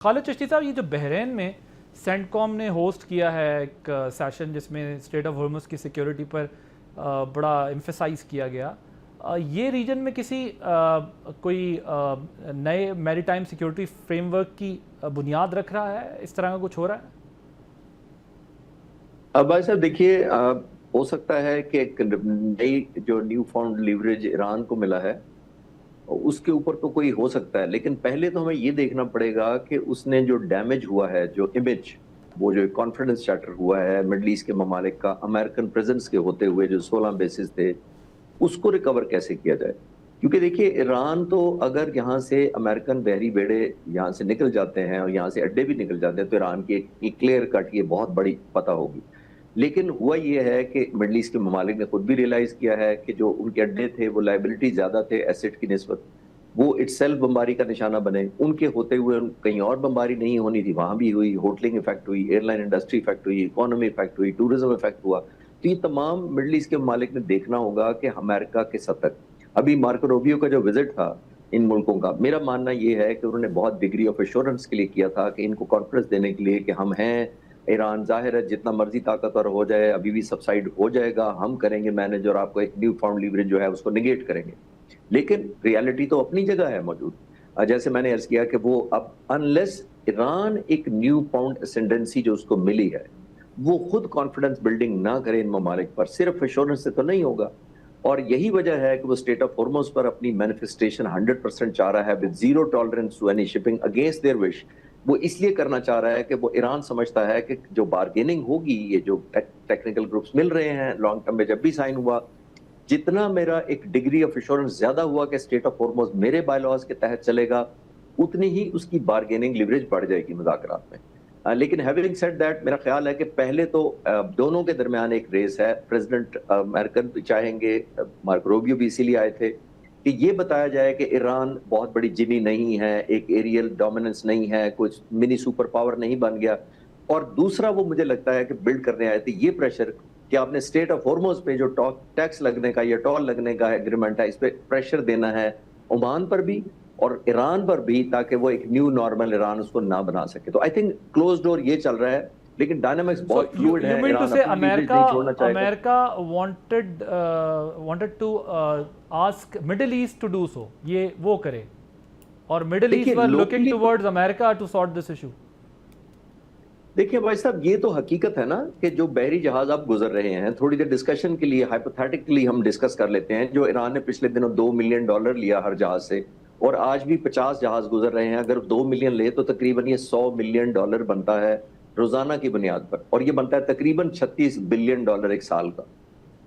خالد چشتی صاحب، یہ جو بحرین میں سینٹکام نے ہوسٹ کیا ہے ایک سیشن جس میں اسٹریٹ آف ہارمز کی سیکیورٹی پر بڑا ایمفیسائز کیا گیا، یہ ریجن میں کسی کوئی نئے میری ٹائم سیکیورٹی فریم ورک کی بنیاد رکھ رہا ہے؟ اس طرح کا کچھ ہو رہا ہے؟ بھائی صاحب دیکھیے، ہو سکتا ہے کہ ایک نئی جو نیو فاؤنڈ لیوریج ایران کو ملا ہے اس کے اوپر تو کوئی ہو سکتا ہے، لیکن پہلے تو ہمیں یہ دیکھنا پڑے گا کہ اس نے جو ڈیمیج ہوا ہے، جو امیج، وہ جو کانفیڈنس چیٹر ہوا ہے مڈل ایسٹ کے ممالک کا امریکن پریزنس کے ہوتے ہوئے جو 16 بیسز تھے، اس کو ریکور کیسے کیا جائے۔ کیونکہ دیکھیے ایران تو اگر یہاں سے امریکن بحری بیڑے یہاں سے نکل جاتے ہیں اور یہاں سے اڈے بھی نکل جاتے ہیں تو ایران کی ایک کلیئر کٹ یہ بہت بڑی فتح ہوگی۔ لیکن ہوا یہ ہے کہ مڈل ایسٹ کے ممالک نے خود بھی ریلائز کیا ہے کہ جو ان کے اڈے تھے وہ لائبلٹی زیادہ تھے ایسٹ کی نسبت، وہ اٹ سیلف بمباری کا نشانہ بنے۔ ان کے ہوتے ہوئے کہیں اور بمباری نہیں ہونی تھی، وہاں بھی ہوئی، ہوٹلنگ افیکٹ ہوئی، ایئر لائن انڈسٹری افیکٹ ہوئی، اکانومی افیکٹ ہوئی، ٹورزم افیکٹ ہوا۔ تو یہ تمام مڈل ایسٹ کے ممالک نے دیکھنا ہوگا کہ امریکہ کے سطح ابھی مارکو روبیو کا جو وزٹ تھا ان ملکوں کا، میرا ماننا یہ ہے کہ انہوں نے بہت ڈگری آف ایشورنس کے لیے کیا تھا کہ ان کو کانفیڈنس دینے کے لیے کہ ہم ہیں، ایران ظاہر ہے جتنا مرضی طاقتور ہو جائے ابھی بھی سبسائڈ ہو جائے گا، ہم کریں گے مینج اور آپ کو ایک نیو فاؤنڈ لیوریج جو ہے اس کو نگیٹ کریں گے۔ لیکن ریالٹی تو اپنی جگہ ہے موجود، جیسے میں نے عرض کیا کہ وہ اب انلیس ایران ایک نیو فاؤنڈ اسینڈنسی جو اس کو ملی ہے وہ خود کانفیڈنس بلڈنگ نہ کرے ان ممالک پر، صرف ایشورنس سے تو نہیں ہوگا۔ اور یہی وجہ ہے کہ وہ اسٹیٹ آف ہارمز پر اپنی مینیفیسٹیشن 100% چاہ رہا ہے with zero tolerance to any shipping against their wish۔ وہ اس لیے کرنا چاہ رہا ہے کہ وہ ایران سمجھتا ہے کہ جو بارگیننگ ہوگی، یہ جو ٹیکنیکل گروپس مل رہے ہیں لانگ ٹرم میں جب بھی سائن ہوا، جتنا میرا ایک ڈگری آف ایشورنس زیادہ ہوا کہ اسٹیٹ آف ہارمز میرے بائی لاز کے تحت چلے گا، اتنی ہی اس کی بارگیننگ لیوریج بڑھ جائے گی مذاکرات میں۔ لیکن ہیونگ سیڈ دیٹ، میرا خیال ہے کہ پہلے تو دونوں کے درمیان ایک ریس ہے۔ پریزیڈنٹ امریکن بھی چاہیں گے، مارکو روبیو بھی اسی لیے آئے تھے کہ یہ بتایا جائے کہ ایران بہت بڑی جنی نہیں ہے، ایک ایریل ڈومیننس نہیں ہے، کچھ منی سپر پاور نہیں بن گیا۔ اور دوسرا وہ مجھے لگتا ہے کہ بلڈ کرنے آئے تھے یہ پریشر کہ آپ نے اسٹیٹ آف ہارمز پہ جو ٹیکس لگنے کا یا ٹول لگنے کا ایگریمنٹ ہے، اس پہ پریشر دینا ہے عمان پر بھی اور ایران پر بھی، تاکہ وہ ایک نیو نارمل ایران اس کو نہ بنا سکے۔ تو آئی تھنک کلوز ڈور یہ چل رہا ہے، لیکن ڈائنامکس بہت فلوئڈ ہے۔ امریکہ wanted to ask Middle East to do so، یہ وہ کرے، اور Middle East were looking towards America to sort this issue۔ دیکھیں بھائی صاحب، یہ تو حقیقت ہے نا کہ جو بحری جہاز آپ گزر رہے ہیں، تھوڑی دیر ڈسکشن کے لیے ہائپوتھیٹیکلی ہم ڈسکس کر لیتے ہیں، جو ایران نے پچھلے دنوں $2 ملین لیا ہر جہاز سے، اور آج بھی 50 جہاز گزر رہے ہیں، اگر 2 ملین لے تو تقریباً یہ $100 ملین بنتا ہے روزانہ کی بنیاد پر، اور یہ بنتا ہے تقریباً $36 بلین ایک سال کا۔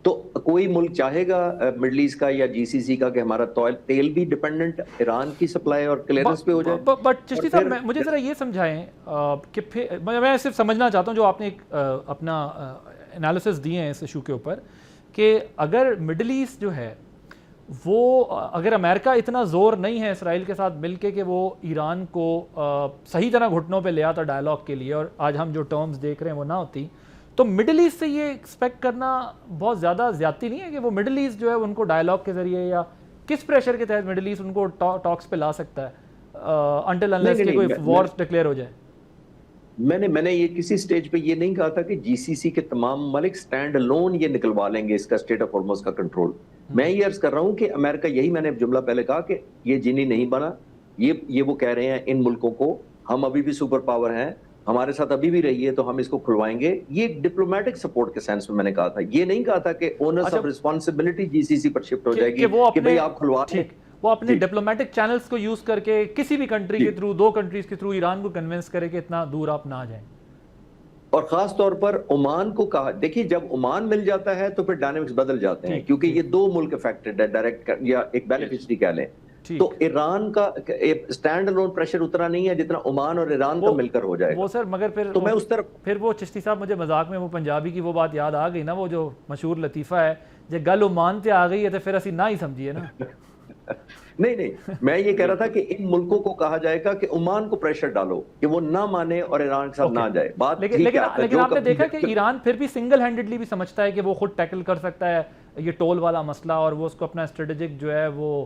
تو کوئی ملک چاہے گا مڈل ایسٹ کا یا جی سی سی کا کہ ہمارا تیل بھی ڈیپینڈنٹ ایران کی سپلائی اور کلیئرنس پہ ہو جائے؟ بٹ چشتی صاحب مجھے ذرا یہ سمجھائیں کہ میں صرف سمجھنا چاہتا ہوں جو آپ نے اپنا انالیسس دیے ہیں اس ایشو کے اوپر، کہ اگر مڈل ایسٹ جو ہے وہ، اگر امریکہ اتنا زور نہیں ہے اسرائیل کے ساتھ مل کے کہ وہ ایران کو صحیح طرح گھٹنوں پہ لے آتا ڈائلاگ کے لیے، اور آج ہم جو ٹرمز دیکھ رہے ہیں وہ نہ ہوتی، تو مڈل ایسٹ سے یہ ایکسپیکٹ کرنا بہت زیادہ زیادتی نہیں ہے کہ وہ مڈل ایسٹ جو ہے ان کو ڈائلاگ کے ذریعے یا کس پریشر کے تحت مڈل ایسٹ ان کو ٹاکس پہ لا سکتا ہے انٹل انلیس کہ کوئی وار ڈکلیئر ہو جائے؟ میں نے یہ کسی سٹیج پہ یہ نہیں کہا تھا کہ جی سی سی کے تمام ممالک سٹینڈ الون یہ نکلوا لیں گے اس کا اسٹیٹ آف ہارمز کا کنٹرول۔ میں یہ عرض کر رہا ہوں کہ امریکہ، یہی میں نے جملہ پہلے کہا کہ یہ جنی نہیں بنا، یہ وہ کہہ رہے ہیں ان ملکوں کو ہم ابھی بھی سپر پاور ہیں، ہمارے ساتھ ابھی بھی رہیے تو ہم اس کو کھلوائیں گے۔ یہ ڈپلومیٹک سپورٹ کے سینس میں نے کہا تھا، یہ نہیں کہا تھا کہ onus of responsibility G C C پر شفٹ ہو جائے گی کہ بھئی آپ کھلوا دیں۔ وہ اپنے ڈپلومیٹک چینلز کو یوز کر کے کسی بھی کنٹری کے تھرو، 2 کنٹریز کے تھرو ایران کو کنونس کرے کہ اتنا دور آپ نہ جائیں۔ اور خاص طور پر عمان کو کہا، دیکھیے جب عمان مل جاتا ہے تو پھر ڈائنامکس بدل جاتے ہیں، کیونکہ یہ 2 ملک افیکٹڈ ہے ڈائریکٹ یا ایک بینیفیشری کہہ لیں۔ تو ایران کا سٹینڈ الون پریشر اتنا نہیں ہے جتنا عمان اور ایران کا مل کر ہو جائے گا۔ وہ سر مگر پھر تو میں اس طرف پھر وہ چشتی صاحب مجھے مذاق میں وہ پنجابی کی وہ بات یاد آ گئی نا، وہ جو مشہور لطیفہ ہے، جے گل عمان تے آ گئی ہے تو پھر اسی نہ ہی سمجھیے نا۔ نہیں، میں یہ کہہ رہا تھا کہ ان ملکوں کو کہا جائے گا کہ عمان کو پریشر ڈالو کہ وہ نہ مانے اور ایران کے ساتھ نہ جائے۔ لیکن آپ نے دیکھا کہ ایران پھر بھی سنگل ہینڈڈلی بھی سمجھتا ہے کہ وہ خود ٹیکل کر سکتا ہے یہ ٹول والا مسئلہ، اور وہ اس کو اپنا اسٹریٹجک جو ہے وہ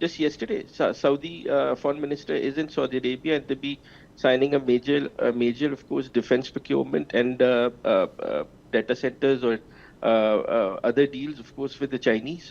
just yesterday Saudi foreign minister is in Saudi Arabia, and they'll be signing a major of course defense procurement and data centers or other deals of course with the Chinese.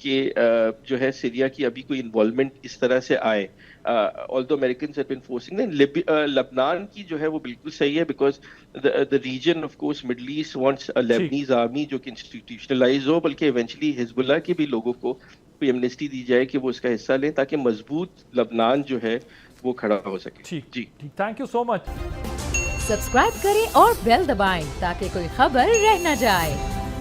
کہ جو ہے Syria کی ابھی کوئی involvement اس طرح سے آئے. although Americans have been forcing them. لبنان کی جو ہے وہ بالکل صحیح ہے, because the region of course Middle East wants a Lebanese army جو کہ institutionalize ہو, بلکہ ایونچولی حزب اللہ کے بھی لوگوں کو کوئی ایمنسٹی دی جائے کہ وہ اس کا حصہ لیں, تاکہ مضبوط لبنان جو ہے وہ کھڑا ہو سکے. ٹھیک جی, thank you so much. Subscribe کریں اور بیل دبائیں تاکہ کوئی خبر رہ نہ جائے.